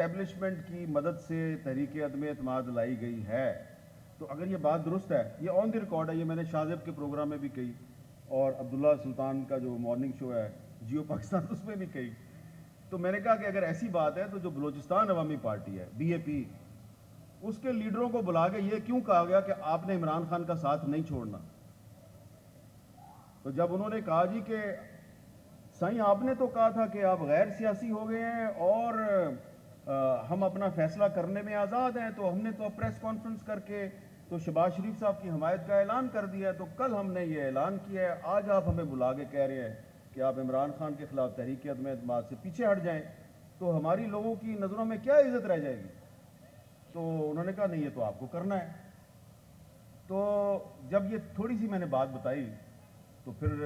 Establishment کی مدد سے تحریک عدم اعتماد لائی گئی ہے، تو اگر یہ بات درست ہے، یہ آن دی ریکارڈ ہے، یہ میں نے شاہ زیب کے پروگرام میں بھی کہی اور عبداللہ سلطان کا جو مارننگ شو ہے جیو پاکستان اس میں بھی کہی، تو میں نے کہا کہ اگر ایسی بات ہے تو جو بلوچستان عوامی پارٹی ہے BAP، اس کے لیڈروں کو بلا کے یہ کیوں کہا گیا کہ آپ نے عمران خان کا ساتھ نہیں چھوڑنا؟ تو جب انہوں نے کہا جی کہ سائیں آپ نے تو کہا تھا کہ آپ غیر سیاسی ہو گئے ہیں اور ہم اپنا فیصلہ کرنے میں آزاد ہیں، تو ہم نے تو پریس کانفرنس کر کے تو شہباز شریف صاحب کی حمایت کا اعلان کر دیا ہے، تو کل ہم نے یہ اعلان کیا ہے، آج آپ ہمیں بلا کے کہہ رہے ہیں کہ آپ عمران خان کے خلاف تحریک عدم اعتماد سے پیچھے ہٹ جائیں، تو ہماری لوگوں کی نظروں میں کیا عزت رہ جائے گی؟ تو انہوں نے کہا نہیں یہ تو آپ کو کرنا ہے۔ تو جب یہ تھوڑی سی میں نے بات بتائی تو پھر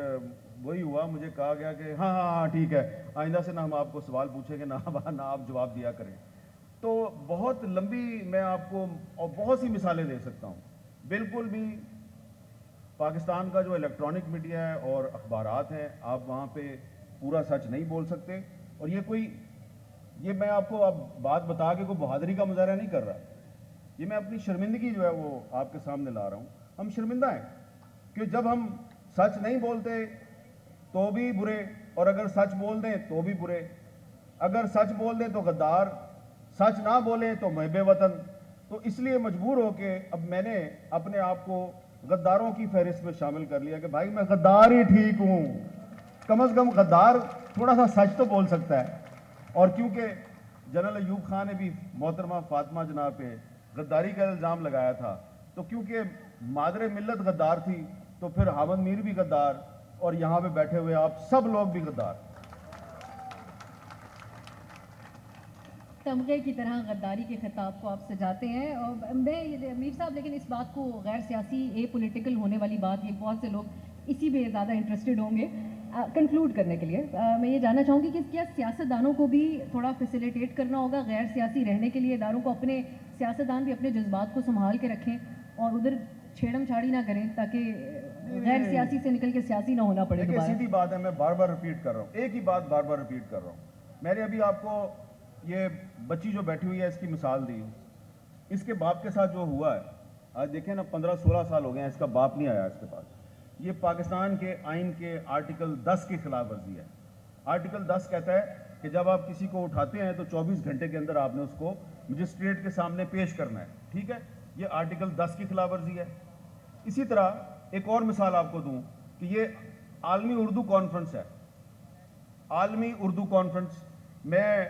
وہی ہوا، مجھے کہا گیا کہ ہاں ہاں ہاں ٹھیک ہے، آئندہ سے نہ ہم آپ کو سوال پوچھیں گے نہ آپ جواب دیا کریں۔ تو بہت لمبی میں آپ کو اور بہت سی مثالیں دے سکتا ہوں۔ بالکل بھی پاکستان کا جو الیکٹرانک میڈیا ہے اور اخبارات ہیں، آپ وہاں پہ پورا سچ نہیں بول سکتے، اور یہ میں آپ کو اب بات بتا کے کوئی بہادری کا مظاہرہ نہیں کر رہا، یہ میں اپنی شرمندگی جو ہے وہ آپ کے سامنے لا رہا ہوں۔ ہم شرمندہ ہیں کہ جب ہم سچ نہیں بولتے تو بھی برے، اور اگر سچ بول دیں تو بھی برے، اگر سچ بول دیں تو غدار، سچ نہ بولیں تو محب وطن۔ تو اس لیے مجبور ہو کے اب میں نے اپنے آپ کو غداروں کی فہرست میں شامل کر لیا کہ بھائی میں غدار ہی ٹھیک ہوں، کم از کم غدار تھوڑا سا سچ تو بول سکتا ہے۔ اور کیونکہ جنرل ایوب خان نے بھی محترمہ فاطمہ جناب پہ غداری کا الزام لگایا تھا، تو کیونکہ مادر ملت غدار تھی تو پھر حامد میر بھی غدار، اور یہاں پہ بیٹھے ہوئے آپ سب لوگ بھی غدار۔ تمغے کی طرح غداری کے خطاب کو آپ سجاتے ہیں، اور میں میر صاحب لیکن اس بات کو غیر سیاسی پولیٹیکل ہونے والی بات، یہ بہت سے لوگ اسی میں زیادہ انٹرسٹڈ ہوں گے۔ کنکلوڈ کرنے کے لیے میں یہ جاننا چاہوں گی کہ کیا سیاستدانوں کو بھی تھوڑا فیسیلیٹیٹ کرنا ہوگا غیر سیاسی رہنے کے لیے، اداروں کو اپنے سیاستدان بھی اپنے جذبات کو سنبھال کے رکھیں اور ادھر چھیڑم چھاڑی نہ کریں تاکہ غیر سیاسی سے نکل کے سیاسی نہ ہونا پڑے دوبارہ؟ سیدھی بات ہے، میں بار بار ریپیٹ کر رہا ہوں، ایک ہی بات بار بار ریپیٹ کر رہا ہوں۔ میں نے ابھی آپ کو یہ بچی جو بیٹھی ہوئی ہے اس کی مثال دی، اس کے باپ کے ساتھ جو ہوا ہے، آج دیکھیں نا 15-16 سال ہو گئے ہیں، اس کا باپ نہیں آیا اس کے پاس۔ یہ پاکستان کے آئین کے آرٹیکل 10 کی خلاف ورزی ہے۔ آرٹیکل 10 کہتا ہے کہ جب آپ کسی کو اٹھاتے ہیں تو 24 گھنٹے کے اندر آپ نے اس کو مجسٹریٹ کے سامنے پیش کرنا ہے، ٹھیک ہے؟ یہ آرٹیکل 10 کی خلاف ورزی ہے۔ اسی طرح ایک اور مثال آپ کو دوں کہ یہ عالمی اردو کانفرنس ہے، عالمی اردو کانفرنس۔ میں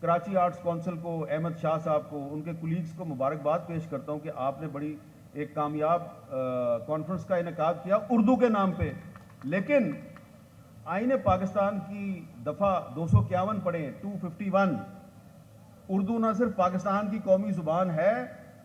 کراچی آرٹس کونسل کو، احمد شاہ صاحب کو، ان کے کولیگز کو مبارکباد پیش کرتا ہوں کہ آپ نے بڑی ایک کامیاب کانفرنس کا انعقاد کیا اردو کے نام پہ، لیکن آئین پاکستان کی دفعہ 251 پڑھیں، 251، اردو نہ صرف پاکستان کی قومی زبان ہے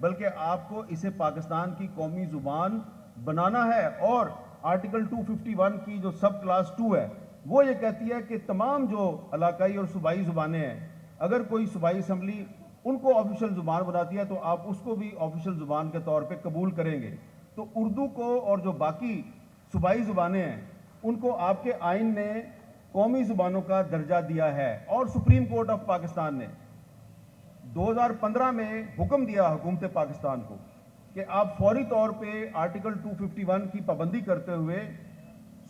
بلکہ آپ کو اسے پاکستان کی قومی زبان بنانا ہے، اور آرٹیکل 251 کی جو سب کلاس 2 ہے وہ یہ کہتی ہے کہ تمام جو علاقائی اور صوبائی زبانیں ہیں، اگر کوئی صوبائی اسمبلی ان کو آفیشل زبان بناتی ہے تو آپ اس کو بھی آفیشل زبان کے طور پہ قبول کریں گے۔ تو اردو کو اور جو باقی صوبائی زبانیں ہیں ان کو آپ کے آئین نے قومی زبانوں کا درجہ دیا ہے، اور سپریم کورٹ آف پاکستان نے 2015 میں حکم دیا حکومت پاکستان کو کہ آپ فوری طور پہ آرٹیکل 251 کی پابندی کرتے ہوئے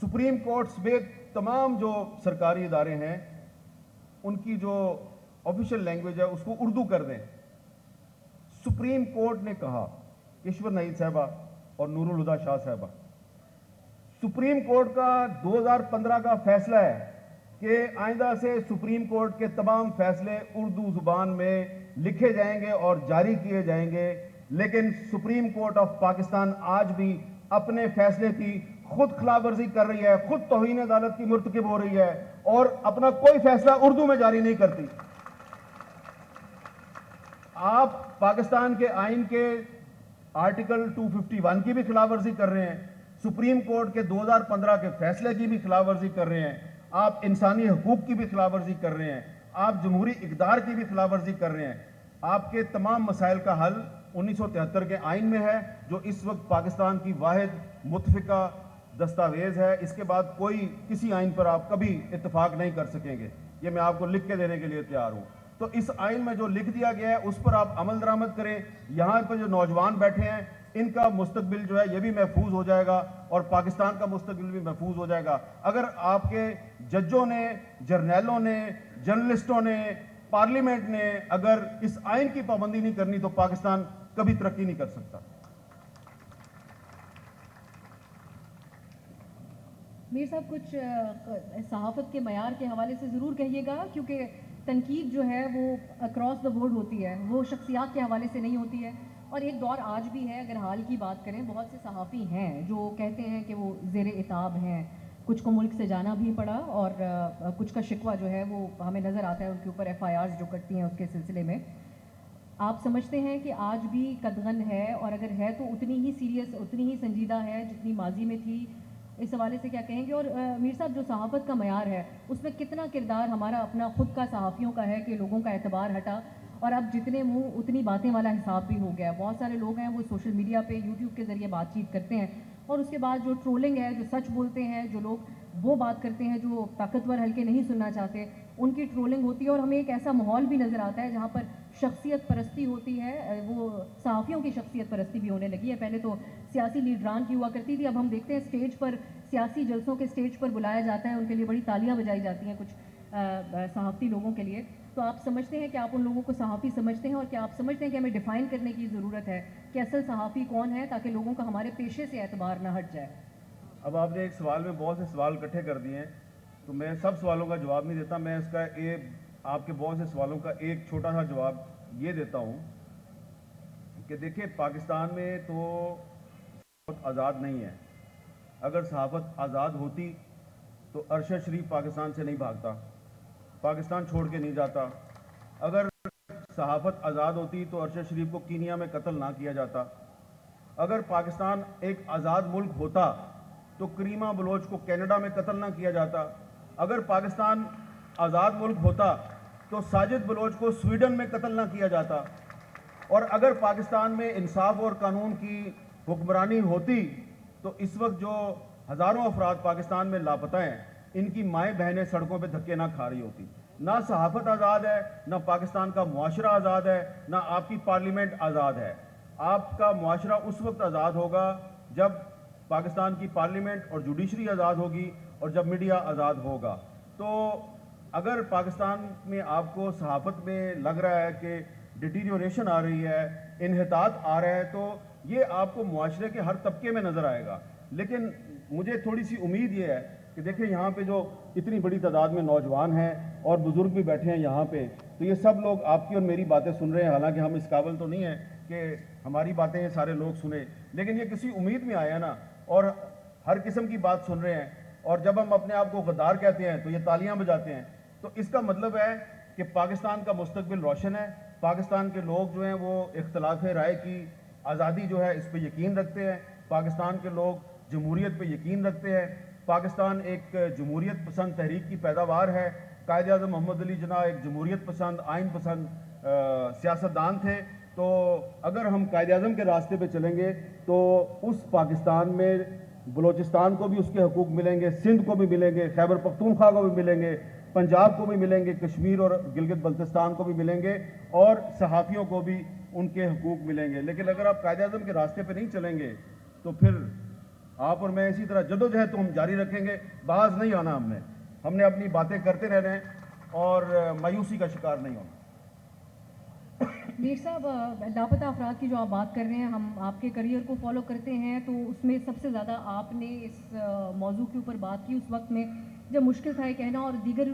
سپریم کورٹ سمیت تمام جو سرکاری ادارے ہیں ان کی جو آفیشل لینگویج ہے اس کو اردو کر دیں۔ سپریم کورٹ نے کہا، کشور نعید صاحبہ اور نور الہدی شاہ صاحبہ، سپریم کورٹ کا 2015 کا فیصلہ ہے کہ آئندہ سے سپریم کورٹ کے تمام فیصلے اردو زبان میں لکھے جائیں گے اور جاری کیے جائیں گے، لیکن سپریم کورٹ آف پاکستان آج بھی اپنے فیصلے کی خود خلاف ورزی کر رہی ہے، خود توہین عدالت کی مرتکب ہو رہی ہے اور اپنا کوئی فیصلہ اردو میں جاری نہیں کرتی۔ آپ پاکستان کے آئین کے آرٹیکل 251 کی بھی خلاف ورزی کر رہے ہیں، سپریم کورٹ کے 2015 کے فیصلے کی بھی خلاف ورزی کر رہے ہیں، آپ انسانی حقوق کی بھی خلاف ورزی کر رہے ہیں، آپ جمہوری اقدار کی بھی خلاف ورزی کر رہے ہیں۔ آپ کے تمام مسائل کا حل 1973 کے آئین میں ہے جو اس وقت پاکستان کی واحد متفقہ دستاویز ہے، اس کے بعد کوئی کسی آئین پر آپ کبھی اتفاق نہیں کر سکیں گے، یہ میں آپ کو لکھ کے دینے کے لیے تیار ہوں۔ تو اس آئین میں جو لکھ دیا گیا ہے اس پر آپ عمل درآمد کریں. یہاں پر جو نوجوان بیٹھے ہیں ان کا مستقبل جو ہے یہ بھی محفوظ ہو جائے گا اور پاکستان کا مستقبل بھی محفوظ ہو جائے گا. اگر آپ کے ججوں نے, جرنیلوں نے, جرنلسٹوں نے, پارلیمنٹ نے اگر اس آئین کی پابندی نہیں کرنی تو پاکستان کبھی ترقی نہیں کر سکتا. میر صاحب کچھ صحافت کے معیار کے حوالے سے ضرور کہیے گا, کیونکہ تنقید جو ہے وہ اکراس دا بورڈ ہوتی ہے, وہ شخصیات کے حوالے سے نہیں ہوتی ہے. اور ایک دور آج بھی ہے, اگر حال کی بات کریں, بہت سے صحافی ہیں جو کہتے ہیں کہ وہ زیر عتاب ہیں, کچھ کو ملک سے جانا بھی پڑا, اور کچھ کا شکوہ جو ہے وہ ہمیں نظر آتا ہے ان کے اوپر ایف آئی آرز جو کرتی ہیں اس کے سلسلے میں. آپ سمجھتے ہیں کہ آج بھی قدغن ہے, اور اگر ہے تو اتنی ہی سیریس, اتنی ہی سنجیدہ ہے جتنی ماضی میں تھی؟ اس حوالے سے کیا کہیں گے؟ اور میر صاحب جو صحافت کا معیار ہے اس میں کتنا کردار ہمارا اپنا خود کا صحافیوں کا ہے کہ لوگوں کا اعتبار ہٹا, اور اب جتنے منہ اتنی باتیں والا حساب بھی ہو گیا. بہت سارے لوگ ہیں وہ سوشل میڈیا پہ, یوٹیوب کے ذریعے بات چیت کرتے ہیں, اور اس کے بعد جو ٹرولنگ ہے, جو سچ بولتے ہیں, جو لوگ وہ بات کرتے ہیں جو طاقتور حلقے نہیں سننا چاہتے, ان کی ٹرولنگ ہوتی ہے. اور ہمیں ایک ایسا ماحول بھی نظر آتا ہے جہاں پر شخصیت پرستی ہوتی ہے, وہ صحافیوں کی شخصیت پرستی بھی ہونے لگی ہے. پہلے تو سیاسی لیڈران کی ہوا کرتی تھی, اب ہم دیکھتے ہیں اسٹیج پر, سیاسی جلسوں کے اسٹیج پر بلایا جاتا ہے, ان کے لیے بڑی تالیاں بجائی جاتی ہیں کچھ صحافی لوگوں کے لیے. تو آپ سمجھتے ہیں کہ آپ ان لوگوں کو صحافی سمجھتے ہیں, اور کیا آپ سمجھتے ہیں کہ ہمیں ڈیفائن کرنے کی ضرورت ہے کہ اصل صحافی کون ہے, تاکہ لوگوں کا ہمارے پیشے سے اعتبار نہ ہٹ جائے؟ اب آپ نے ایک سوال میں بہت سے سوال اکٹھے کر دیے ہیں, تو میں سب سوالوں کا جواب نہیں دیتا. میں اس کا آپ کے بہت سے سوالوں کا ایک چھوٹا سا جواب یہ دیتا ہوں کہ دیکھیں, پاکستان میں تو صحافت آزاد نہیں ہے. اگر صحافت آزاد ہوتی تو ارشد شریف پاکستان سے نہیں بھاگتا, پاکستان چھوڑ کے نہیں جاتا. اگر صحافت آزاد ہوتی تو ارشد شریف کو کینیا میں قتل نہ کیا جاتا. اگر پاکستان ایک آزاد ملک ہوتا تو کریمہ بلوچ کو کینیڈا میں قتل نہ کیا جاتا. اگر پاکستان آزاد ملک ہوتا تو ساجد بلوچ کو سویڈن میں قتل نہ کیا جاتا. اور اگر پاکستان میں انصاف اور قانون کی حکمرانی ہوتی تو اس وقت جو ہزاروں افراد پاکستان میں لاپتہ ہیں, ان کی مائیں بہنیں سڑکوں پہ دھکے نہ کھا رہی ہوتی. نہ صحافت آزاد ہے, نہ پاکستان کا معاشرہ آزاد ہے, نہ آپ کی پارلیمنٹ آزاد ہے. آپ کا معاشرہ اس وقت آزاد ہوگا جب پاکستان کی پارلیمنٹ اور جوڈیشری آزاد ہوگی, اور جب میڈیا آزاد ہوگا. تو اگر پاکستان میں آپ کو صحافت میں لگ رہا ہے کہ ڈیٹیریوریشن آ رہی ہے, انحطاط آ رہا ہے, تو یہ آپ کو معاشرے کے ہر طبقے میں نظر آئے گا. لیکن مجھے تھوڑی سی امید یہ ہے کہ دیکھیں, یہاں پہ جو اتنی بڑی تعداد میں نوجوان ہیں اور بزرگ بھی بیٹھے ہیں یہاں پہ, تو یہ سب لوگ آپ کی اور میری باتیں سن رہے ہیں. حالانکہ ہم اس قابل تو نہیں ہیں کہ ہماری باتیں یہ سارے لوگ سنیں, لیکن یہ کسی امید میں آیا نا, اور ہر قسم کی بات سن رہے ہیں. اور جب ہم اپنے آپ کو غدار کہتے ہیں تو یہ تالیاں بجاتے ہیں. تو اس کا مطلب ہے کہ پاکستان کا مستقبل روشن ہے. پاکستان کے لوگ جو ہیں وہ اختلاف رائے کی آزادی جو ہے اس پہ یقین رکھتے ہیں. پاکستان کے لوگ جمہوریت پہ یقین رکھتے ہیں. پاکستان ایک جمہوریت پسند تحریک کی پیداوار ہے. قائد اعظم محمد علی جناح ایک جمہوریت پسند, آئین پسند سیاستدان تھے. تو اگر ہم قائد اعظم کے راستے پہ چلیں گے تو اس پاکستان میں بلوچستان کو بھی اس کے حقوق ملیں گے, سندھ کو بھی ملیں گے, خیبر پختونخوا کو بھی ملیں گے, پنجاب کو بھی ملیں گے, کشمیر اور گلگت بلتستان کو بھی ملیں گے, اور صحافیوں کو بھی ان کے حقوق ملیں گے. لیکن اگر آپ قائد اعظم کے راستے پہ نہیں چلیں گے تو پھر آپ اور میں اسی طرح جدوجہد تو ہم جاری رکھیں گے. باز نہیں آنا ہم نے اپنی باتیں کرتے رہنا ہے اور مایوسی کا شکار نہیں ہونا. میر صاحب, لاپتہ افراد کی جو آپ بات کر رہے ہیں, ہم آپ کے کریئر کو فالو کرتے ہیں, تو اس میں سب سے زیادہ آپ نے اس موضوع کے اوپر بات کی اس وقت میں جب مشکل تھا یہ کہنا, اور دیگر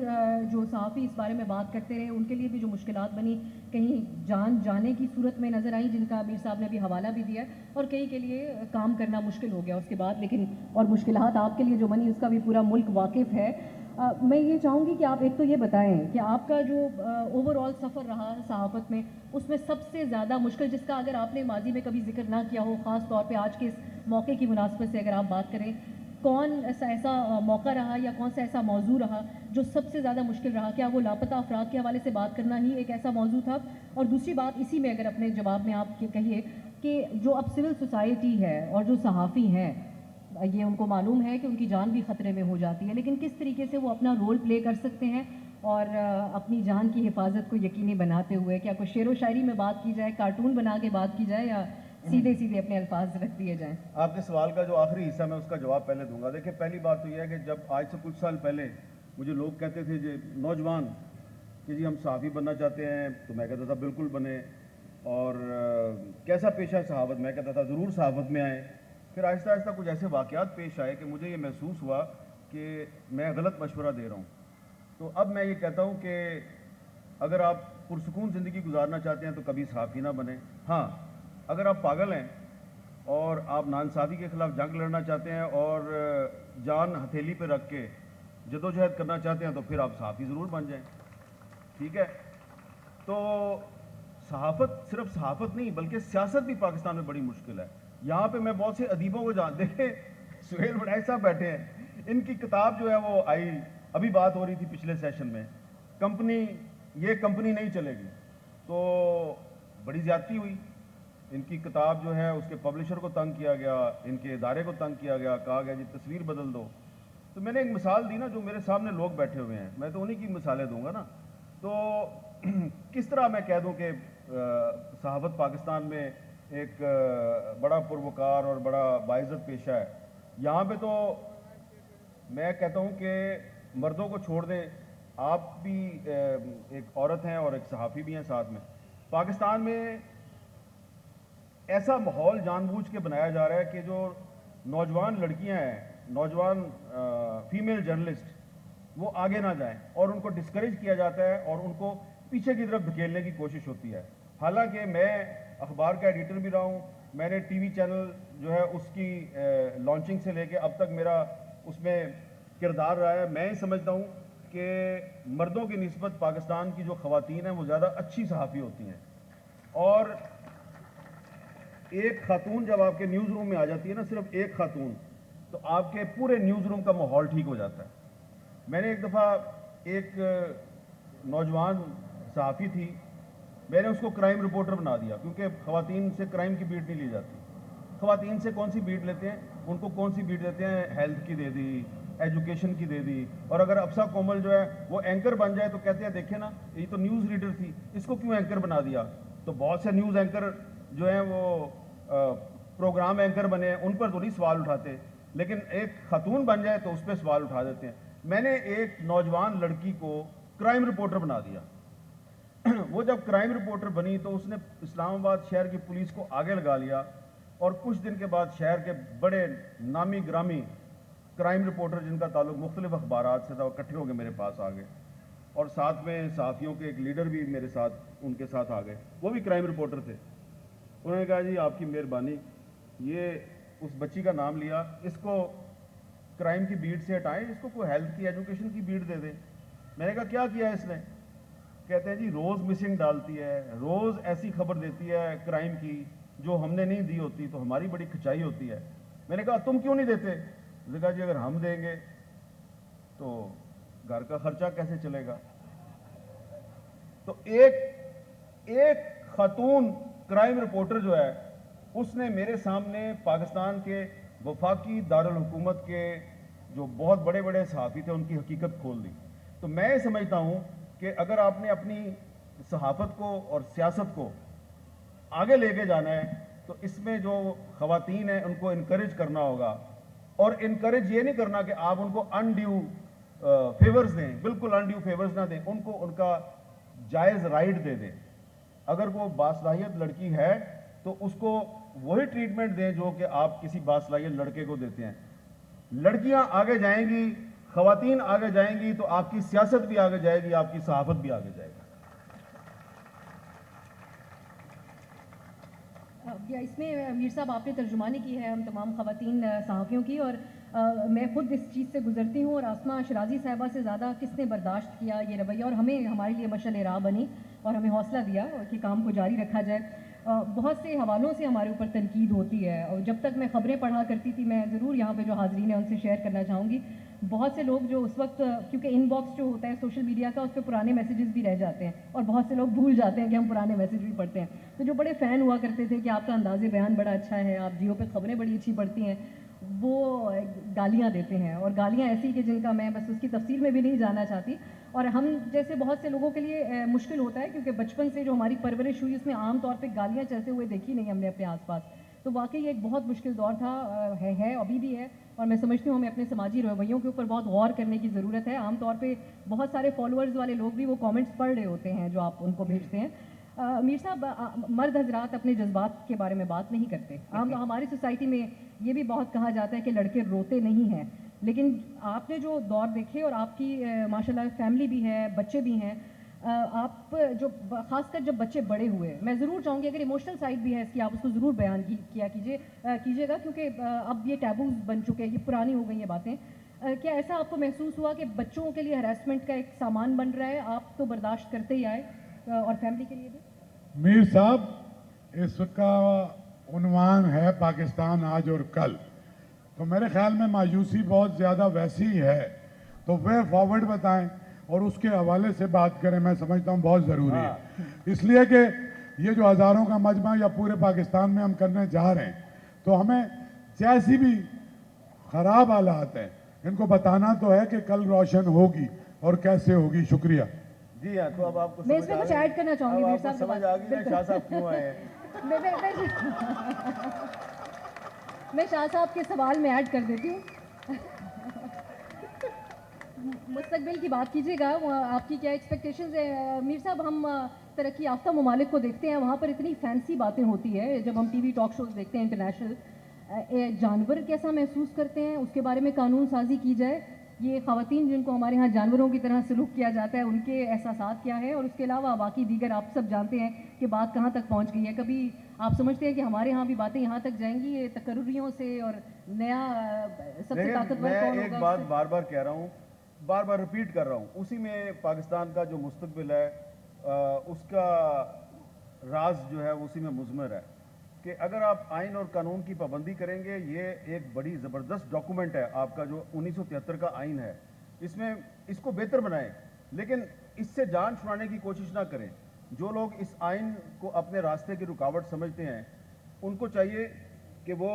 جو صحافی اس بارے میں بات کرتے رہے ان کے لیے بھی جو مشکلات بنی, کہیں جان جانے کی صورت میں نظر آئیں, جن کا میر صاحب نے ابھی حوالہ بھی دیا, اور کئی کے لیے کام کرنا مشکل ہو گیا اس کے بعد. لیکن اور مشکلات آپ کے لیے جو بنی اس کا بھی پورا ملک واقف ہے. میں یہ چاہوں گی کہ آپ ایک تو یہ بتائیں کہ آپ کا جو اوور آل سفر رہا صحافت میں, اس میں سب سے زیادہ مشکل, جس کا اگر آپ نے ماضی میں کبھی ذکر نہ کیا ہو, خاص طور پہ آج کے اس موقع کی مناسبت سے اگر آپ بات کریں, کون ایسا موقع رہا یا کون سا ایسا موضوع رہا جو سب سے زیادہ مشکل رہا؟ کیا وہ لاپتہ افراد کے حوالے سے بات کرنا ہی ایک ایسا موضوع تھا؟ اور دوسری بات اسی میں اگر اپنے جواب میں آپ کہیے کہ جو اب سول سوسائٹی ہے اور جو صحافی ہیں, یہ ان کو معلوم ہے کہ ان کی جان بھی خطرے میں ہو جاتی ہے, لیکن کس طریقے سے وہ اپنا رول پلے کر سکتے ہیں اور اپنی جان کی حفاظت کو یقینی بناتے ہوئے کیا کوئی شعر و شاعری میں بات کی جائے, کارٹون بنا کے بات کی جائے, یا سیدھے سیدھے اپنے الفاظ رکھ دیے جائیں؟ آپ کے سوال کا جو آخری حصہ میں اس کا جواب پہلے دوں گا. دیکھیں, پہلی بات تو یہ ہے کہ جب آج سے کچھ سال پہلے مجھے لوگ کہتے تھے جی نوجوان کہ جی ہم صحافی بننا چاہتے ہیں, تو میں کہتا تھا بالکل بنے. اور کیسا پیشہ ہے صحافت, میں کہتا تھا ضرور صحافت میں آئیں. پھر آہستہ آہستہ کچھ ایسے واقعات پیش آئے کہ مجھے یہ محسوس ہوا کہ میں غلط مشورہ دے رہا ہوں. تو اب میں یہ کہتا ہوں کہ اگر آپ پرسکون زندگی گزارنا چاہتے ہیں تو کبھی صحافی نہ بنیں. ہاں, اگر آپ پاگل ہیں اور آپ ناانصافی کے خلاف جنگ لڑنا چاہتے ہیں اور جان ہتھیلی پہ رکھ کے جدوجہد کرنا چاہتے ہیں تو پھر آپ صحافی ضرور بن جائیں. ٹھیک ہے, تو صحافت صرف صحافت نہیں بلکہ سیاست بھی پاکستان میں بڑی مشکل ہے. یہاں پہ میں بہت سے ادیبوں کو دیکھیں, سہیل بڑائی صاحب بیٹھے ہیں, ان کی کتاب جو ہے وہ آئی, ابھی بات ہو رہی تھی پچھلے سیشن میں, یہ کمپنی نہیں چلے گی, تو بڑی زیادتی ہوئی. ان کی کتاب جو ہے اس کے پبلشر کو تنگ کیا گیا, ان کے ادارے کو تنگ کیا گیا, کہا گیا جی تصویر بدل دو. تو میں نے ایک مثال دی نا, جو میرے سامنے لوگ بیٹھے ہوئے ہیں, میں تو انہی کی مثالیں دوں گا نا. تو کس طرح میں کہہ دوں کہ صحافت پاکستان میں ایک بڑا پروکار اور بڑا باعزت پیشہ ہے. یہاں پہ تو میں کہتا ہوں کہ مردوں کو چھوڑ دیں, آپ بھی ایک عورت ہیں اور ایک صحافی بھی ہیں ساتھ میں. پاکستان میں ایسا ماحول جان بوجھ کے بنایا جا رہا ہے کہ جو نوجوان لڑکیاں ہیں, نوجوان فیمیل جرنلسٹ, وہ آگے نہ جائیں اور ان کو ڈسکریج کیا جاتا ہے اور ان کو پیچھے کی طرف دھکیلنے کی کوشش ہوتی ہے. حالانکہ میں اخبار کا ایڈیٹر بھی رہا ہوں, میں نے ٹی وی چینل جو ہے اس کی لانچنگ سے لے کے اب تک میرا اس میں کردار رہا ہے. میں ہی سمجھتا ہوں کہ مردوں کی نسبت پاکستان کی جو خواتین ہیں وہ زیادہ اچھی صحافی ہوتی ہیں. اور ایک خاتون جب آپ کے نیوز روم میں آ جاتی ہے نا, صرف ایک خاتون, تو آپ کے پورے نیوز روم کا ماحول ٹھیک ہو جاتا ہے. میں نے ایک دفعہ ایک نوجوان صحافی تھی, میں نے اس کو کرائم رپورٹر بنا دیا, کیونکہ خواتین سے کرائم کی بیٹ نہیں لی جاتی. خواتین سے کون سی بیٹ لیتے ہیں, ان کو کون سی بیٹ دیتے ہیں, ہیلتھ کی دے دی, ایجوکیشن کی دے دی. اور اگر افسا کومل جو ہے وہ اینکر بن جائے تو کہتے ہیں دیکھیں نا, یہ تو نیوز ریڈر تھی, اس کو کیوں اینکر بنا دیا. تو بہت سے نیوز اینکر جو ہیں وہ پروگرام اینکر بنے ہیں, ان پر تو نہیں سوال اٹھاتے, لیکن ایک خاتون بن جائے تو اس پہ سوال اٹھا دیتے ہیں. میں نے ایک نوجوان لڑکی کو کرائم رپورٹر بنا دیا. وہ جب کرائم رپورٹر بنی تو اس نے اسلام آباد شہر کی پولیس کو آگے لگا لیا, اور کچھ دن کے بعد شہر کے بڑے نامی گرامی کرائم رپورٹر جن کا تعلق مختلف اخبارات سے تھا, وہ اکٹھے ہو کے میرے پاس آ گئے, اور ساتھ میں صحافیوں کے ایک لیڈر بھی میرے ساتھ ان کے ساتھ آ گئے, وہ بھی کرائم رپورٹر تھے. انہوں نے کہا جی آپ کی مہربانی, یہ اس بچی کا نام لیا, اس کو کرائم کی بیٹ سے ہٹائیں, اس کو کوئی ہیلتھ کی ایجوکیشن کی بیٹ دے دیں. میں نے کہا کیا کیا اس نے؟ کہتے ہیں جی روز مسنگ ڈالتی ہے, روز ایسی خبر دیتی ہے کرائم کی جو ہم نے نہیں دی ہوتی, تو ہماری بڑی کھچائی ہوتی ہے. میں نے کہا تم کیوں نہیں دیتے؟ اس نے کہا جی اگر ہم دیں گے تو گھر کا خرچہ کیسے چلے گا. تو ایک خاتون کرائم رپورٹر جو ہے, اس نے میرے سامنے پاکستان کے وفاقی دارالحکومت کے جو بہت بڑے بڑے صحافی تھے ان کی حقیقت کھول دی. تو میں سمجھتا ہوں کہ اگر آپ نے اپنی صحافت کو اور سیاست کو آگے لے کے جانا ہے تو اس میں جو خواتین ہیں ان کو انکریج کرنا ہوگا, اور انکریج یہ نہیں کرنا کہ آپ ان کو انڈیو فیورز دیں, بالکل انڈیو فیورز نہ دیں, ان کو ان کا جائز رائٹ دے دیں. اگر وہ باصلاحیت لڑکی ہے تو اس کو وہی ٹریٹمنٹ دیں جو کہ آپ کسی باصلاحیت لڑکے کو دیتے ہیں. لڑکیاں آگے جائیں گی, خواتین آگے جائیں گی, تو آپ کی سیاست بھی آگے جائے گی, آپ کی صحافت بھی آگے جائے گی. اس میں میر صاحب آپ نے ترجمانی کی ہے ہم تمام خواتین صحافیوں کی, اور میں خود اس چیز سے گزرتی ہوں, اور آسمہ شرازی صاحبہ سے زیادہ کس نے برداشت کیا یہ رویہ, اور ہمیں ہمارے لیے مشعل راہ بنی اور ہمیں حوصلہ دیا کہ کام کو جاری رکھا جائے. بہت سے حوالوں سے ہمارے اوپر تنقید ہوتی ہے, اور جب تک میں خبریں پڑھا کرتی تھی, میں ضرور یہاں پہ جو حاضرین ہیں ان سے شیئر کرنا چاہوں گی, بہت سے لوگ جو اس وقت, کیونکہ ان باکس جو ہوتا ہے سوشل میڈیا کا, اس پہ پرانے میسیجز بھی رہ جاتے ہیں, اور بہت سے لوگ بھول جاتے ہیں کہ ہم پرانے میسیج بھی پڑھتے ہیں. تو جو بڑے فین ہوا کرتے تھے کہ آپ کا انداز بیان بڑا اچھا ہے, آپ جیو پہ خبریں بڑی اچھی پڑھتی ہیں, وہ گالیاں دیتے ہیں, اور گالیاں ایسی کہ جن کا میں بس اس کی تفصیل میں بھی نہیں جانا چاہتی. اور ہم جیسے بہت سے لوگوں کے لیے مشکل ہوتا ہے کیونکہ بچپن سے جو ہماری پرورش ہوئی اس میں عام طور پہ گالیاں چلتے ہوئے دیکھی نہیں ہم نے اپنے آس پاس. تو واقعی ایک بہت مشکل دور تھا, ہے ابھی بھی ہے, اور میں سمجھتی ہوں ہمیں اپنے سماجی رویوں کے اوپر بہت غور کرنے کی ضرورت ہے. عام طور پہ بہت سارے فالوورز والے لوگ بھی وہ کامنٹس پڑھ رہے ہوتے ہیں جو آپ ان کو بھیجتے ہیں. میر صاحب, مرد حضرات اپنے جذبات کے بارے میں بات نہیں کرتے. ہماری سوسائٹی میں یہ بھی بہت کہا جاتا ہے کہ لڑکے روتے نہیں ہیں, لیکن آپ نے جو دور دیکھے اور آپ کی ماشاء اللہ فیملی بھی ہے, بچے بھی ہیں, آپ جو خاص کر جب بچے بڑے ہوئے, میں ضرور چاہوں گی اگر ایموشنل سائڈ بھی ہے اس کی آپ اس کو ضرور بیان کیجیے گا کیونکہ اب یہ ٹیبوز بن چکے ہیں, یہ پرانی ہو گئی یہ باتیں. کیا ایسا آپ کو محسوس ہوا کہ بچوں کے لیے ہراسمنٹ کا ایک سامان بن رہا ہے؟ آپ تو برداشت کرتے ہی آئے, اور فیملی کے لیے بھی. میر صاحب, اس کا عنوان ہے پاکستان آج اور کل, تو میرے خیال میں مایوسی بہت زیادہ ویسی ہی ہے, تو وے فارورڈ بتائیں اور اس کے حوالے سے بات کریں, میں سمجھتا ہوں بہت ضروری ہے. اس لیے کہ یہ جو ہزاروں کا مجمع یا پورے پاکستان میں ہم کرنے جا رہے ہیں, تو ہمیں جیسی بھی خراب حالات ہیں ان کو بتانا تو ہے کہ کل روشن ہوگی اور کیسے ہوگی. شکریہ. جی ہاں, تو اب آپ کو میں اس میں کچھ ایڈ کرنا چاہوں گی میر صاحب. سمجھ آ گئی نا شاہ صاحب کیوں آئے ہیں. میں شاہ صاحب کے سوال میں ایڈ کر دیتی ہوں. مستقبل کی بات کیجیے گا, آپ کی کیا ایکسپیکٹیشنز ہیں میر صاحب؟ ہم ترقی یافتہ ممالک کو دیکھتے ہیں, وہاں پر اتنی فینسی باتیں ہوتی ہے جب ہم ٹی وی ٹاک شوز دیکھتے ہیں انٹرنیشنل. جانور کیسا محسوس کرتے ہیں, اس کے بارے میں قانون سازی کی جائے. یہ خواتین جن کو ہمارے ہاں جانوروں کی طرح سلوک کیا جاتا ہے, ان کے احساسات کیا ہے, اور اس کے علاوہ باقی دیگر آپ سب جانتے ہیں کہ بات کہاں تک پہنچ گئی ہے. کبھی آپ سمجھتے ہیں کہ ہمارے ہاں بھی باتیں یہاں تک جائیں گی یہ تقرریوں سے, اور نیا سب سے طاقتور میں کون ایک ہوگا؟ بات بار بار کہہ رہا ہوں, بار بار ریپیٹ کر رہا ہوں, اسی میں پاکستان کا جو مستقبل ہے اس کا راز جو ہے اسی میں مضمر ہے کہ اگر آپ آئین اور قانون کی پابندی کریں گے. یہ ایک بڑی زبردست ڈاکومنٹ ہے آپ کا جو 1973 کا آئین ہے, اس میں اس کو بہتر بنائیں, لیکن اس سے جان چھڑانے کی کوشش نہ کریں. جو لوگ اس آئین کو اپنے راستے کی رکاوٹ سمجھتے ہیں ان کو چاہیے کہ وہ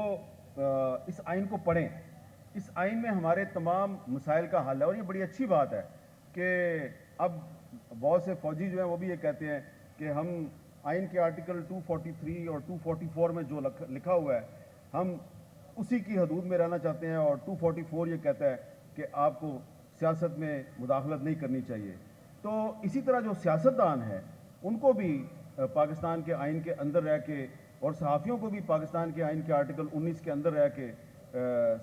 اس آئین کو پڑھیں. اس آئین میں ہمارے تمام مسائل کا حل ہے, اور یہ بڑی اچھی بات ہے کہ اب بہت سے فوجی جو ہیں وہ بھی یہ کہتے ہیں کہ ہم آئین کے آرٹیکل 243 اور 244 میں جو لکھا ہوا ہے ہم اسی کی حدود میں رہنا چاہتے ہیں, اور 244 یہ کہتا ہے کہ آپ کو سیاست میں مداخلت نہیں کرنی چاہیے. تو اسی طرح جو سیاستدان ہیں ان کو بھی پاکستان کے آئین کے اندر رہ کے, اور صحافیوں کو بھی پاکستان کے آئین کے آرٹیکل 19 کے اندر رہ کے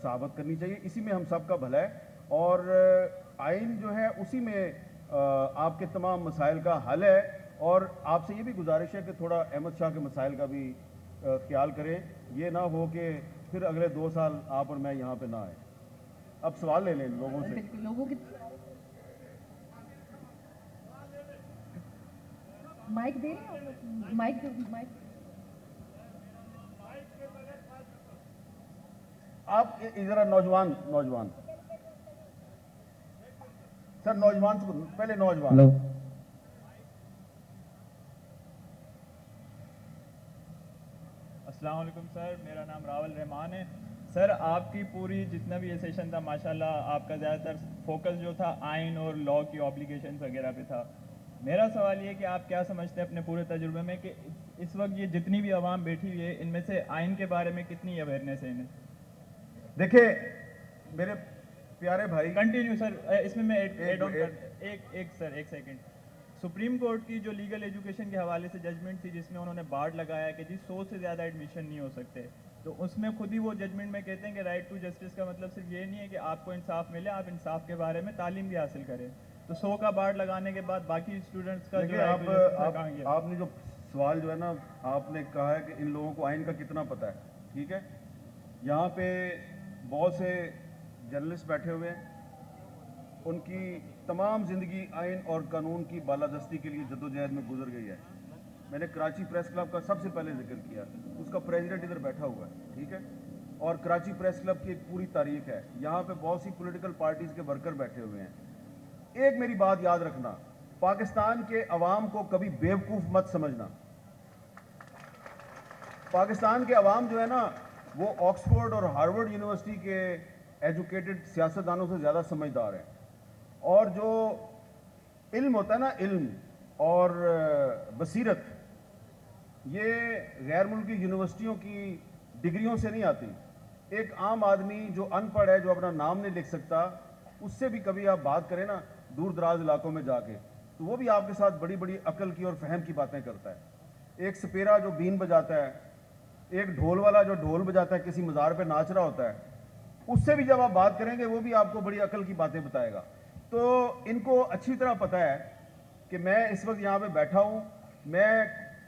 صحافت کرنی چاہیے. اسی میں ہم سب کا بھلا ہے, اور آئین جو ہے اسی میں آپ کے تمام مسائل کا حل ہے. اور آپ سے یہ بھی گزارش ہے کہ تھوڑا احمد شاہ کے مسائل کا بھی خیال کریں, یہ نہ ہو کہ پھر اگلے 2 سال آپ اور میں یہاں پہ نہ آئیں. اب سوال لے لیں لوگوں سے. لوگوں کی مائک دے رہے ہیں, مائک آپ ذرا نوجوان سر, نوجوان سے پہلے نوجوان. ہلو, السلام علیکم سر, میرا نام راول رحمان ہے. سر آپ کی پوری جتنا بھی یہ سیشن تھا ماشاءاللہ آپ کا زیادہ تر فوکس جو تھا آئین اور لاء کی آبلیگیشنز وغیرہ پہ تھا. میرا سوال یہ کہ آپ کیا سمجھتے ہیں اپنے پورے تجربے میں کہ اس وقت یہ جتنی بھی عوام بیٹھی ہوئی ہے ان میں سے آئین کے بارے میں کتنی اویئرنیس ہے انہیں؟ دیکھیں میرے پیارے بھائی, کنٹینیو سر, اس میں ایڈ آن کر ایک سیکنڈ. سپریم کورٹ کی جو لیگل ایجوکیشن کے حوالے سے ججمنٹ تھی جس میں انہوں نے بارڈ لگایا کہ 100 سے زیادہ ایڈمیشن نہیں ہو سکتے, تو اس میں خود ہی وہ ججمنٹ میں کہتے ہیں کہ رائٹ ٹو جسٹس کا مطلب صرف یہ نہیں ہے کہ آپ کو انصاف ملے, آپ انصاف کے بارے میں تعلیم بھی حاصل کریں. تو 100 کا بارڈ لگانے کے بعد باقی اسٹوڈنٹس کا جو آپ نے جو سوال جو ہے نا آپ نے کہا ہے کہ ان لوگوں کو آئین کا کتنا پتہ ہے. ٹھیک ہے, یہاں پہ بہت سے جرنلسٹ بیٹھے ہوئے ہیں, ان کی تمام زندگی آئین اور قانون کی بالادستی کے لیے جدوجہد میں گزر گئی ہے. میں نے کراچی پریس کلب کا سب سے پہلے ذکر کیا, اس کا پریزیڈنٹ ادھر بیٹھا ہوا ہے. ٹھیک ہے, اور کراچی پریس کلب کی ایک پوری تاریخ ہے, یہاں پہ بہت سی پولیٹیکل پارٹیز کے ورکر بیٹھے ہوئے ہیں. ایک میری بات یاد رکھنا, پاکستان کے عوام کو کبھی بیوقوف مت سمجھنا. پاکستان کے عوام جو ہے نا وہ آکسفورڈ اور ہارورڈ یونیورسٹی کے ایجوکیٹڈ سیاستدانوں سے زیادہ سمجھدار ہیں, اور جو علم ہوتا ہے نا، علم اور بصیرت، یہ غیر ملکی یونیورسٹیوں کی ڈگریوں سے نہیں آتی. ایک عام آدمی جو ان پڑھ ہے، جو اپنا نام نہیں لکھ سکتا، اس سے بھی کبھی آپ بات کریں نا دور دراز علاقوں میں جا کے، تو وہ بھی آپ کے ساتھ بڑی بڑی عقل کی اور فہم کی باتیں کرتا ہے. ایک سپیرا جو بین بجاتا ہے، ایک ڈھول والا جو ڈھول بجاتا ہے، کسی مزار پہ ناچ رہا ہوتا ہے، اس سے بھی جب آپ بات کریں گے وہ بھی آپ کو بڑی عقل کی باتیں بتائے گا. تو ان کو اچھی طرح پتہ ہے کہ میں اس وقت یہاں پہ بیٹھا ہوں، میں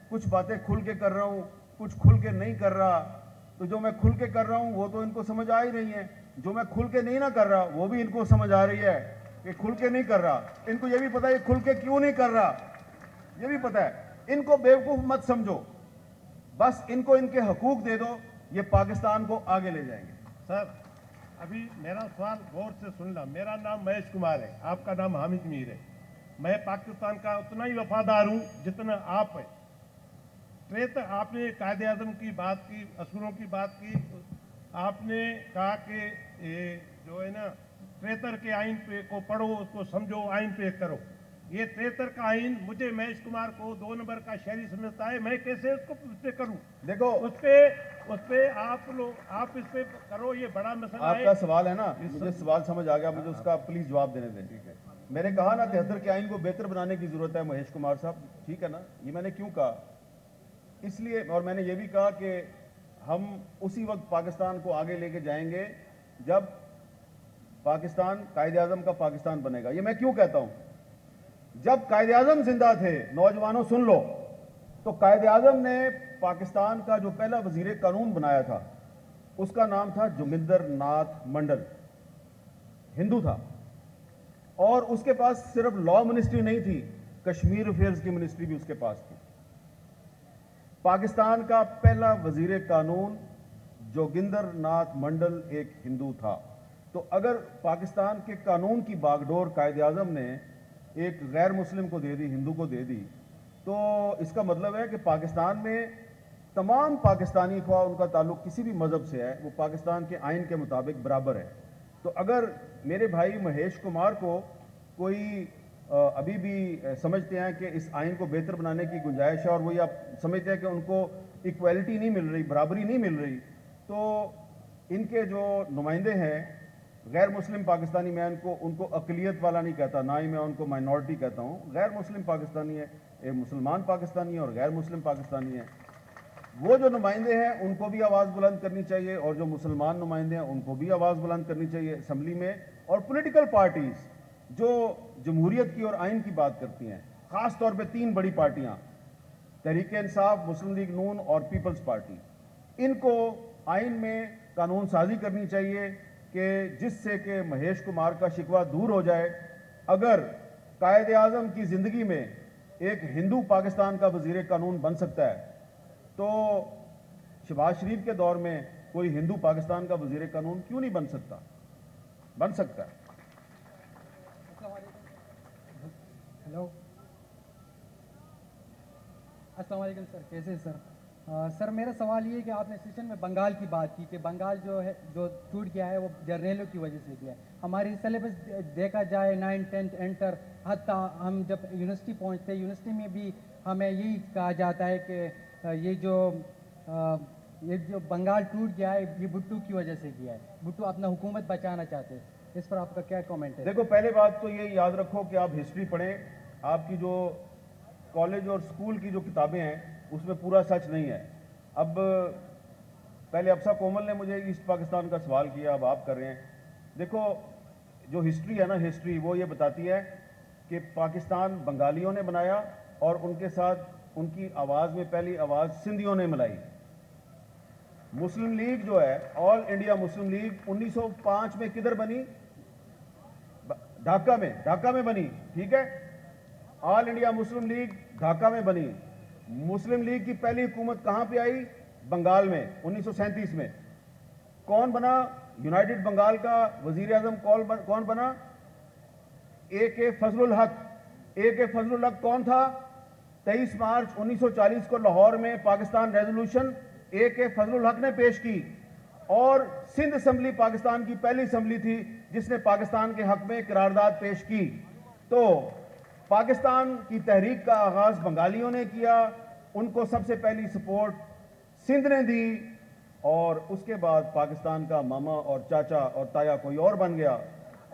کچھ باتیں کھل کے کر رہا ہوں، کچھ کھل کے نہیں کر رہا. تو جو میں کھل کے کر رہا ہوں وہ تو ان کو سمجھ آ ہی رہی ہیں، جو میں کھل کے نہیں نہ کر رہا وہ بھی ان کو سمجھ آ رہی ہے کہ کھل کے نہیں کر رہا. ان کو یہ بھی پتہ ہے کہ کھل کے کیوں نہیں کر رہا، یہ بھی پتہ ہے. ان کو بیوقوف مت سمجھو، بس ان کو ان کے حقوق دے دو، یہ پاکستان کو آگے لے جائیں گے. سر ابھی میرا سوال غور سے سن لا. میرا نام مہیش کمار ہے، آپ کا نام حامد میر ہے. میں پاکستان کا اتنا ہی وفادار ہوں جتنا آپ ہے. آپ نے قائد اعظم کی بات کی، اصولوں کی بات کی. آپ نے کہا کہ یہ جو ہے نا 73 کے آئین پہ کو پڑھو، اس کو سمجھو، آئین پہ کرو. یہ 73 کا آئین مجھے مہیش کمار کو 2 نمبر کا شہری سمجھتا ہے. میں کیسے اس کو اس پہ کروں؟ دیکھو اس پہ آپ اس پہ کرو. یہ بڑا مسئلہ آپ ہے. کا سوال ہے نا، مجھے سوال سمجھ آ گیا، مجھے اس کا پلیز جواب دینے دیں. ٹھیک ہے، میں نے کہا نا 73 کے آئین کو بہتر بنانے کی ضرورت ہے مہیش کمار صاحب، ٹھیک ہے نا. یہ میں نے کیوں کہا، اس لیے، اور میں نے یہ بھی کہا کہ ہم اسی وقت پاکستان کو آگے لے کے جائیں گے جب پاکستان قائد اعظم کا پاکستان بنے گا. یہ میں کیوں کہتا ہوں، جب قائد اعظم زندہ تھے، نوجوانوں سن لو، تو قائد اعظم نے پاکستان کا جو پہلا وزیر قانون بنایا تھا اس کا نام تھا جوگندر ناتھ منڈل، ہندو تھا، اور اس کے پاس صرف لا منسٹری نہیں تھی، کشمیر افیئرز کی منسٹری بھی اس کے پاس تھی. پاکستان کا پہلا وزیر قانون جوگندر ناتھ منڈل ایک ہندو تھا. تو اگر پاکستان کے قانون کی باغ ڈور قائد اعظم نے ایک غیر مسلم کو دے دی، ہندو کو دے دی، تو اس کا مطلب ہے کہ پاکستان میں تمام پاکستانی، خواہ ان کا تعلق کسی بھی مذہب سے ہے، وہ پاکستان کے آئین کے مطابق برابر ہے. تو اگر میرے بھائی مہیش کمار کو کوئی ابھی بھی سمجھتے ہیں کہ اس آئین کو بہتر بنانے کی گنجائش ہے، اور وہ یہ سمجھتے ہیں کہ ان کو ایکویلٹی نہیں مل رہی، برابری نہیں مل رہی، تو ان کے جو نمائندے ہیں غیر مسلم پاکستانی، میں ان کو اقلیت والا نہیں کہتا، نہ ہی میں ان کو مائنورٹی کہتا ہوں. غیر مسلم پاکستانی ہے، ایک مسلمان پاکستانی ہے اور غیر مسلم پاکستانی ہے. وہ جو نمائندے ہیں ان کو بھی آواز بلند کرنی چاہیے، اور جو مسلمان نمائندے ہیں ان کو بھی آواز بلند کرنی چاہیے اسمبلی میں. اور پولیٹیکل پارٹیز جو جمہوریت کی اور آئین کی بات کرتی ہیں، خاص طور پہ 3 بڑی پارٹیاں، تحریک انصاف، مسلم لیگ نون اور پیپلز پارٹی، ان کو آئین میں قانون سازی کرنی چاہیے کہ جس سے کہ مہیش کمار کا شکوہ دور ہو جائے. اگر قائد اعظم کی زندگی میں ایک ہندو پاکستان کا وزیر قانون بن سکتا ہے تو شہباز شریف کے دور میں کوئی ہندو پاکستان کا وزیر قانون کیوں نہیں بن سکتا؟ بن سکتا ہے. ہیلو، السلام علیکم سر، کیسے ہیں سر؟ سر میرا سوال یہ ہے کہ آپ نے سیشن میں بنگال کی بات کی کہ بنگال جو ٹوٹ گیا ہے وہ جرنیلوں کی وجہ سے گیا ہے. ہماری سلیبس دیکھا جائے 9th 10th انٹر، حتیٰ ہم جب یونیورسٹی پہنچتے ہیں، یونیورسٹی میں بھی ہمیں یہی کہا جاتا ہے کہ یہ جو بنگال ٹوٹ گیا ہے یہ بھٹو کی وجہ سے گیا ہے. بھٹو اپنا حکومت بچانا چاہتے ہیں. اس پر آپ کا کیا کامنٹ ہے؟ دیکھو، پہلے بات تو یہ یاد رکھو کہ آپ ہسٹری پڑھیں. آپ کی جو کالج اور سکول کی جو کتابیں ہیں اس میں پورا سچ نہیں ہے. اب پہلے افسا کومل نے مجھے ایسٹ پاکستان کا سوال کیا، اب آپ کر رہے ہیں. دیکھو، جو ہسٹری ہے نا، ہسٹری وہ یہ بتاتی ہے کہ پاکستان بنگالیوں نے بنایا اور ان کے ساتھ ان کی آواز میں پہلی آواز سندھیوں نے ملائی. مسلم لیگ جو ہے، آل انڈیا مسلم لیگ 1905 میں کدھر بنی؟ ڈھاکہ میں بنی. ٹھیک ہے، آل انڈیا مسلم لیگ ڈھاکہ میں بنی. مسلم لیگ کی پہلی حکومت کہاں پہ آئی؟ بنگال میں 1937 میں. کون بنا یونائٹڈ بنگال کا وزیر اعظم؟ کون بنا؟ اے کے فضل الحق. اے کے فضل الحق کون تھا؟ 23 مارچ 1940 کو لاہور میں پاکستان ریزولوشن اے کے فضل الحق نے پیش کی، اور سندھ اسمبلی پاکستان کی پہلی اسمبلی تھی جس نے پاکستان کے حق میں قرارداد پیش کی. تو پاکستان کی تحریک کا آغاز بنگالیوں نے کیا, ان کو سب سے پہلی سپورٹ سندھ نے دی, اور اس کے بعد پاکستان کا ماما اور چاچا اور تایا کوئی اور بن گیا,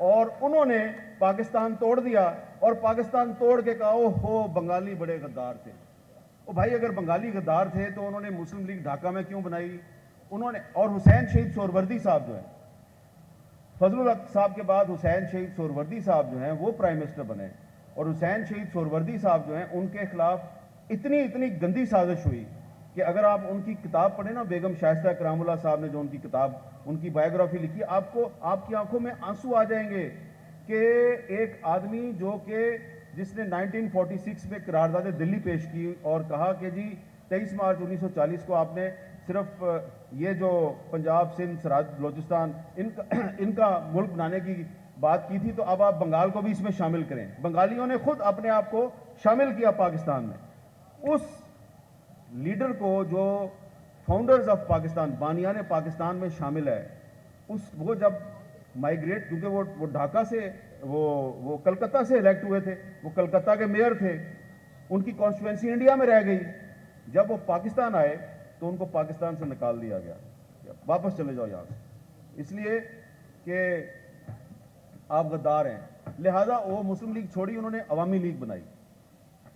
اور انہوں نے پاکستان توڑ دیا, اور پاکستان توڑ کے کہا او ہو بنگالی بڑے غدار تھے. او بھائی اگر بنگالی غدار تھے تو انہوں نے مسلم لیگ ڈھاکہ میں کیوں بنائی؟ انہوں نے, اور حسین شہید سہروردی صاحب جو ہیں, فضل الحق صاحب کے بعد حسین شہید سہروردی صاحب جو ہیں وہ پرائم منسٹر بنے, اور حسین شہید سہروردی صاحب جو ہیں ان کے خلاف اتنی گندی سازش ہوئی کہ اگر آپ ان کی کتاب پڑھیں نا, بیگم شائستہ کرام اللہ صاحب نے جو ان کی کتاب, ان کی بایوگرافی لکھی, آپ کی آنکھوں میں آنسو آ جائیں گے کہ ایک آدمی جو کہ جس نے 1946 میں قرارداد دلی پیش کی اور کہا کہ جی 23 مارچ 1940 کو آپ نے صرف یہ جو پنجاب سندھ سرحد بلوچستان ان کا ملک بنانے کی بات کی تھی, تو اب آپ بنگال کو بھی اس میں شامل کریں. بنگالیوں نے خود اپنے آپ کو شامل کیا پاکستان میں. اس لیڈر کو جو فاؤنڈرز آف پاکستان, بانیان پاکستان میں شامل ہے, وہ جب مائیگریٹ, کیونکہ وہ ڈھاکہ سے وہ کلکتہ سے الیکٹ ہوئے تھے, وہ کلکتہ کے میئر تھے, ان کی کانسٹیٹوینسی انڈیا میں رہ گئی. جب وہ پاکستان آئے تو ان کو پاکستان سے نکال دیا گیا, واپس چلے جاؤ یہاں سے, اس لیے کہ آپ غدار ہیں. لہذا وہ مسلم لیگ چھوڑی, انہوں نے عوامی لیگ بنائی.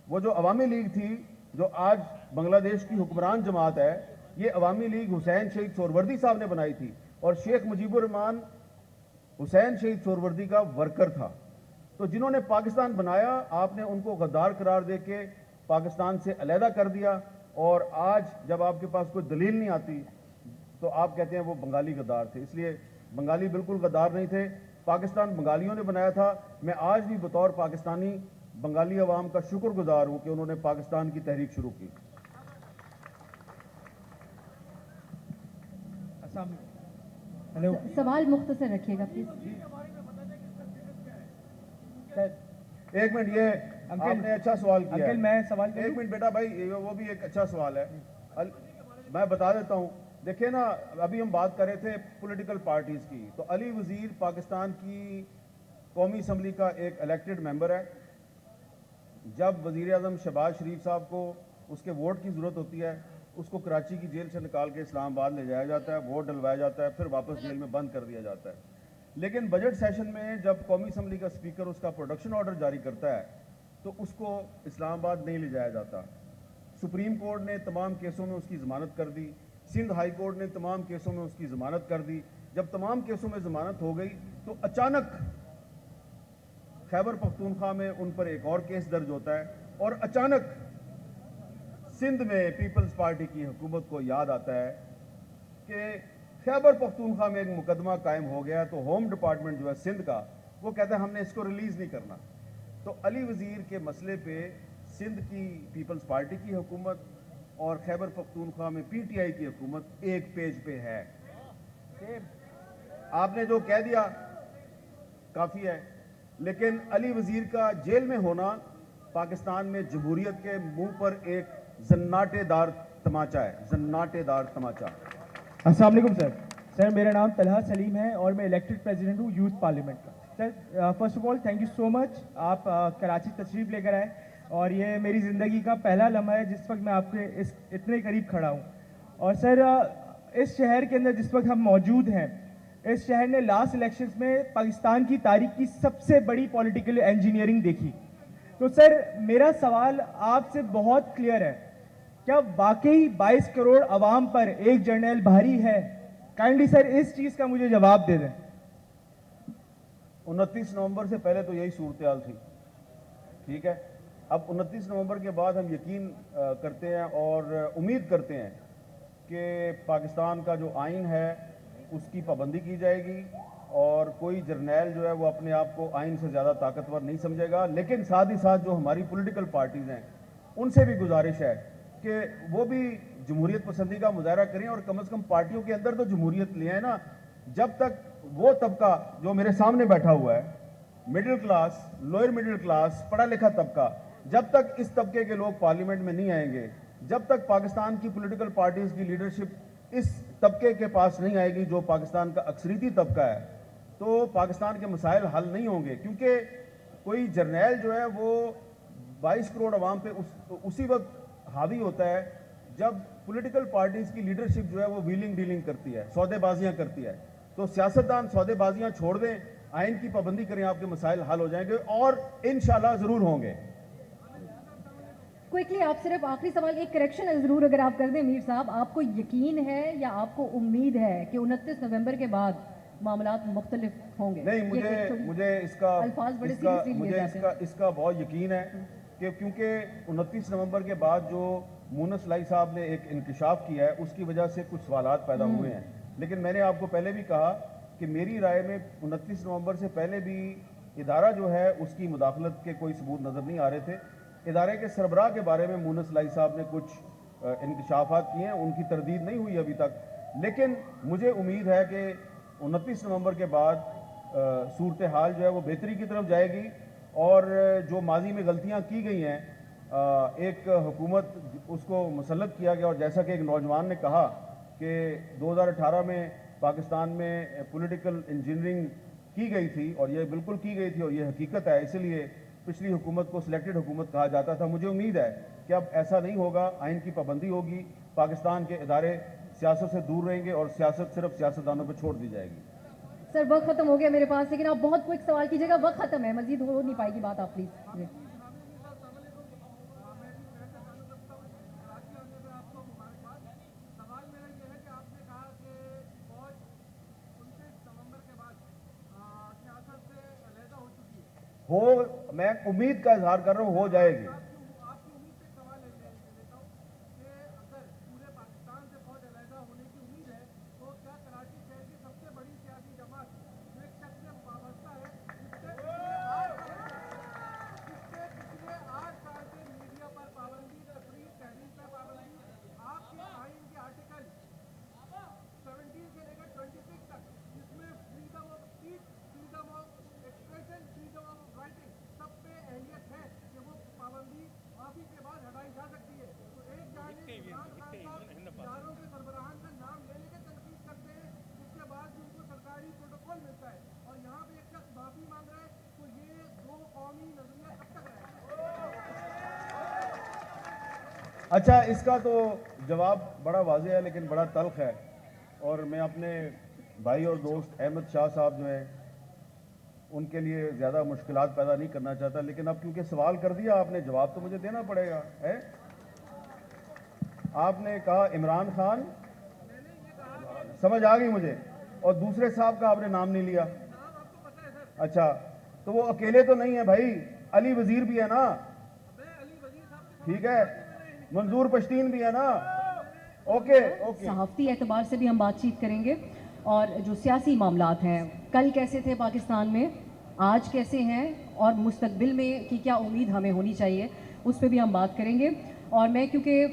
وہ جو عوامی لیگ تھی جو آج بنگلہ دیش کی حکمران جماعت ہے, یہ عوامی لیگ حسین شہید سہروردی صاحب نے بنائی تھی, اور شیخ مجیب الرحمان حسین شہید سہروردی کا ورکر تھا. تو جنہوں نے پاکستان بنایا, آپ نے ان کو غدار قرار دے کے پاکستان سے علیحدہ کر دیا, اور آج جب آپ کے پاس کوئی دلیل نہیں آتی تو آپ کہتے ہیں وہ بنگالی غدار تھے. اس لیے بنگالی بالکل غدار نہیں تھے, پاکستان بنگالیوں نے بنایا تھا. میں آج بھی بطور پاکستانی بنگالی عوام کا شکر گزار ہوں کہ انہوں نے پاکستان کی تحریک شروع کی. ہیلو سوال مختصر رکھیے گا پلیز. ایک منٹ, یہ آپ نے اچھا سوال کیا ہے. میں سوال ایک منٹ بیٹا بھائی, وہ بھی ایک اچھا سوال ہے, میں بتا دیتا ہوں. دیکھیں نا, ابھی ہم بات کر رہے تھے پولیٹیکل پارٹیز کی, تو علی وزیر پاکستان کی قومی اسمبلی کا ایک الیکٹڈ ممبر ہے. جب وزیر اعظم شہباز شریف صاحب کو اس کے ووٹ کی ضرورت ہوتی ہے, اس کو کراچی کی جیل سے نکال کے اسلام آباد لے جایا جاتا ہے, ووٹ ڈلوایا جاتا ہے, پھر واپس جیل میں بند کر دیا جاتا ہے. لیکن بجٹ سیشن میں جب قومی اسمبلی کا اسپیکر اس کا پروڈکشن آرڈر جاری کرتا ہے تو اس کو اسلام آباد نہیں لے جایا جاتا. سپریم کورٹ نے تمام کیسوں میں اس کی ضمانت کر دی, سندھ ہائی کورٹ نے تمام کیسوں میں اس کی ضمانت کر دی. جب تمام کیسوں میں ضمانت ہو گئی تو اچانک خیبر پختونخوا میں ان پر ایک اور کیس درج ہوتا ہے, اور اچانک سندھ میں پیپلز پارٹی کی حکومت کو یاد آتا ہے کہ خیبر پختونخوا میں ایک مقدمہ قائم ہو گیا, تو ہوم ڈپارٹمنٹ جو ہے سندھ کا, وہ کہتا ہے ہم نے اس کو ریلیز نہیں کرنا. تو علی وزیر کے مسئلے پہ سندھ کی پیپلز پارٹی کی حکومت اور خیبر پختونخوا میں پی ٹی آئی کی حکومت ایک پیج پہ ہے. آپ نے جو کہہ دیا کافی ہے, لیکن علی وزیر کا جیل میں ہونا پاکستان میں جمہوریت کے منہ پر ایک زناٹے دار تماچا ہے, زناٹے دار تماچا. السلام علیکم سر. میرا نام طلحہ سلیم ہے اور میں الیکٹڈ پریزیڈنٹ ہوں یوتھ پارلیمنٹ کا. Sir first of all thank you so much, آپ کراچی تشریف لے کر آئے, اور یہ میری زندگی کا پہلا لمحہ ہے جس وقت میں آپ کے اتنے قریب کھڑا ہوں. اور سر اس شہر کے اندر جس وقت ہم موجود ہیں, اس شہر نے لاسٹ الیکشنز میں پاکستان کی تاریخ کی سب سے بڑی پولیٹیکل انجینئرنگ دیکھی. تو سر میرا سوال آپ سے بہت کلیئر ہے, کیا واقعی 22 کروڑ عوام پر ایک جرنیل بھاری ہے؟ کائنڈلی سر اس چیز کا مجھے جواب دے دیں. 29 نومبر سے پہلے تو یہی صورتحال تھی, ٹھیک ہے. اب 29 نومبر کے بعد ہم یقین کرتے ہیں اور امید کرتے ہیں کہ پاکستان کا جو آئین ہے اس کی پابندی کی جائے گی, اور کوئی جرنیل جو ہے وہ اپنے آپ کو آئین سے زیادہ طاقتور نہیں سمجھے گا. لیکن ساتھ ہی ساتھ جو ہماری پولیٹیکل پارٹیز ہیں ان سے بھی گزارش ہے کہ وہ بھی جمہوریت پسندی کا مظاہرہ کریں, اور کم از کم پارٹیوں کے اندر تو جمہوریت لے آئیں نا. جب تک وہ طبقہ جو میرے سامنے بیٹھا ہوا ہے, middle class, lower middle class, پڑھا لکھا طبقہ, جب تک اس طبقے کے لوگ پارلیمنٹ میں نہیں آئیں گے, جب تک پاکستان کی پولیٹیکل پارٹیز کی لیڈرشپ اس طبقے کے پاس نہیں آئے گی جو پاکستان کا اکثریتی طبقہ ہے, تو پاکستان کے مسائل حل نہیں ہوں گے. کیونکہ کوئی جرنیل جو ہے وہ 22 کروڑ عوام پہ اسی وقت حاوی ہوتا ہے جب پولیٹیکل پارٹیز کی لیڈرشپ جو ہے وہ ویلنگ ڈیلنگ کرتی ہے, سودے بازیاں کرتی ہے. تو سیاستدان سودے بازیاں چھوڑ دیں, آئین کی پابندی کریں, آپ کے مسائل حل ہو جائیں گے اور انشاءاللہ ضرور ہوں گے. کوئکلی آپ صرف آخری سوال ایک کریکشن ضرور اگر آپ کر دیں میر صاحب, آپ کو یقین ہے یا آپ کو امید ہے کہ 29 نومبر کے بعد معاملات مختلف ہوں گے؟ نہیں, مجھے الفاظ بڑے سیریسلی لیے جاتے ہیں. اس کا بہت یقین ہے کہ کیونکہ 29 نومبر کے بعد جو مونس لائی صاحب نے ایک انکشاف کیا ہے اس کی وجہ سے کچھ سوالات پیدا ہوئے ہیں. لیکن میں نے آپ کو پہلے بھی کہا کہ میری رائے میں 29 نومبر سے پہلے بھی ادارہ جو ہے اس کی مداخلت کے کوئی ثبوت نظر نہیں آ رہے تھے. ادارے کے سربراہ کے بارے میں مونس لائی صاحب نے کچھ انکشافات کیے ہیں, ان کی تردید نہیں ہوئی ابھی تک. لیکن مجھے امید ہے کہ 29 نومبر کے بعد صورتحال جو ہے وہ بہتری کی طرف جائے گی اور جو ماضی میں غلطیاں کی گئی ہیں ایک حکومت اس کو مسلط کیا گیا, اور جیسا کہ ایک نوجوان نے کہا کہ 2018 میں پاکستان میں پولیٹیکل انجینئرنگ کی گئی تھی اور یہ بالکل کی گئی تھی اور یہ حقیقت ہے. اس لیے پچھلی حکومت کو سلیکٹڈ حکومت کہا جاتا تھا. مجھے امید ہے کہ اب ایسا نہیں ہوگا, آئین کی پابندی ہوگی, پاکستان کے ادارے سیاست سے دور رہیں گے اور سیاست صرف سیاستدانوں پہ چھوڑ دی جائے گی. سر وقت ختم ہو گیا میرے پاس, لیکن آپ بہت کوئک سوال کیجیے گا, وقت ختم ہے, مزید ہو نہیں پائے گی بات, آپ پلیز. جی میں امید کا اظہار کر رہا ہوں ہو جائے گی. اچھا, اس کا تو جواب بڑا واضح ہے لیکن بڑا تلخ ہے, اور میں اپنے بھائی اور دوست احمد شاہ صاحب جو ہیں ان کے لیے زیادہ مشکلات پیدا نہیں کرنا چاہتا. لیکن اب کیونکہ سوال کر دیا آپ نے, جواب تو مجھے دینا پڑے گا. آپ نے کہا عمران خان, سمجھ آ گئی مجھے, اور دوسرے صاحب کا آپ نے نام نہیں لیا. اچھا, تو وہ اکیلے تو نہیں ہیں بھائی, علی وزیر بھی ہے نا, ٹھیک ہے, منظور پشتین بھی ہے نا. اوکے صحافتی اعتبار سے بھی ہم بات چیت کریں گے, اور جو سیاسی معاملات ہیں, کل کیسے تھے پاکستان میں, آج کیسے ہیں, اور مستقبل میں کی کیا امید ہمیں ہونی چاہیے, اس پہ بھی ہم بات کریں گے. اور میں کیونکہ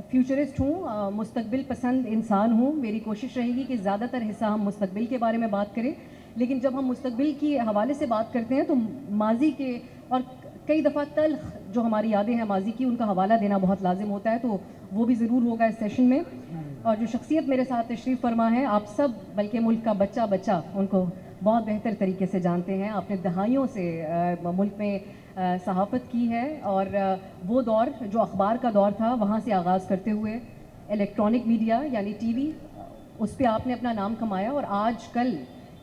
فیوچرسٹ ہوں, مستقبل پسند انسان ہوں, میری کوشش رہے گی کہ زیادہ تر حصہ ہم مستقبل کے بارے میں بات کریں. لیکن جب ہم مستقبل کے حوالے سے بات کرتے ہیں تو ماضی کے اور کئی دفعہ تلخ جو ہماری یادیں ہیں ماضی کی, ان کا حوالہ دینا بہت لازم ہوتا ہے, تو وہ بھی ضرور ہوگا اس سیشن میں. اور جو شخصیت میرے ساتھ تشریف فرما ہے, آپ سب بلکہ ملک کا بچہ ان کو بہت بہتر طریقے سے جانتے ہیں. آپ نے دہائیوں سے ملک میں صحافت کی ہے, اور وہ دور جو اخبار کا دور تھا وہاں سے آغاز کرتے ہوئے الیکٹرانک میڈیا یعنی ٹی وی, اس پہ آپ نے اپنا نام کمایا, اور آج کل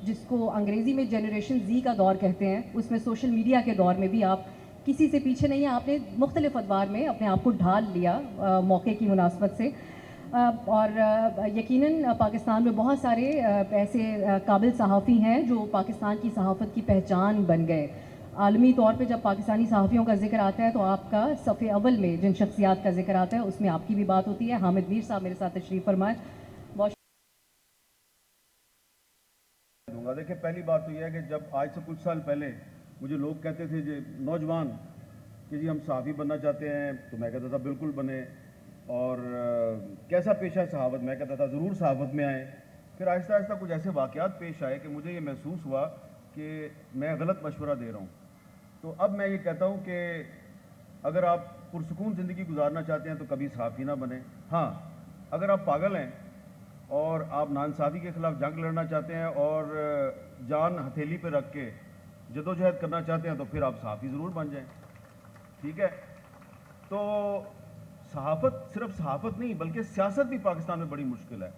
جس کو انگریزی میں جنریشن زی کا دور کہتے ہیں, اس میں سوشل میڈیا کے دور میں بھی آپ کسی سے پیچھے نہیں ہیں. آپ نے مختلف ادوار میں اپنے آپ کو ڈھال لیا موقع کی مناسبت سے, اور یقیناً پاکستان میں بہت سارے ایسے قابل صحافی ہیں جو پاکستان کی صحافت کی پہچان بن گئے. عالمی طور پہ جب پاکستانی صحافیوں کا ذکر آتا ہے تو آپ کا صفحے اول میں جن شخصیات کا ذکر آتا ہے اس میں آپ کی بھی بات ہوتی ہے. حامد میر صاحب میرے ساتھ تشریف فرمائے. دیکھیں, پہلی بات تو یہ ہے کہ جب آج سے کچھ سال پہلے مجھے لوگ کہتے تھے جی نوجوان کہ جی ہم صحافی بننا چاہتے ہیں, تو میں کہتا تھا بالکل بنے. اور کیسا پیشہ ہے صحافت, میں کہتا تھا ضرور صحافت میں آئیں. پھر آہستہ آہستہ کچھ ایسے واقعات پیش آئے کہ مجھے یہ محسوس ہوا کہ میں غلط مشورہ دے رہا ہوں. تو اب میں یہ کہتا ہوں کہ اگر آپ پرسکون زندگی گزارنا چاہتے ہیں تو کبھی صحافی نہ بنیں. ہاں, اگر آپ پاگل ہیں اور آپ ناانصافی کے خلاف جنگ لڑنا چاہتے ہیں اور جان ہتھیلی پہ رکھ کے جدوجہد کرنا چاہتے ہیں تو پھر آپ صحافی ضرور بن جائیں. ٹھیک ہے. تو صحافت صرف صحافت نہیں بلکہ سیاست بھی پاکستان میں بڑی مشکل ہے.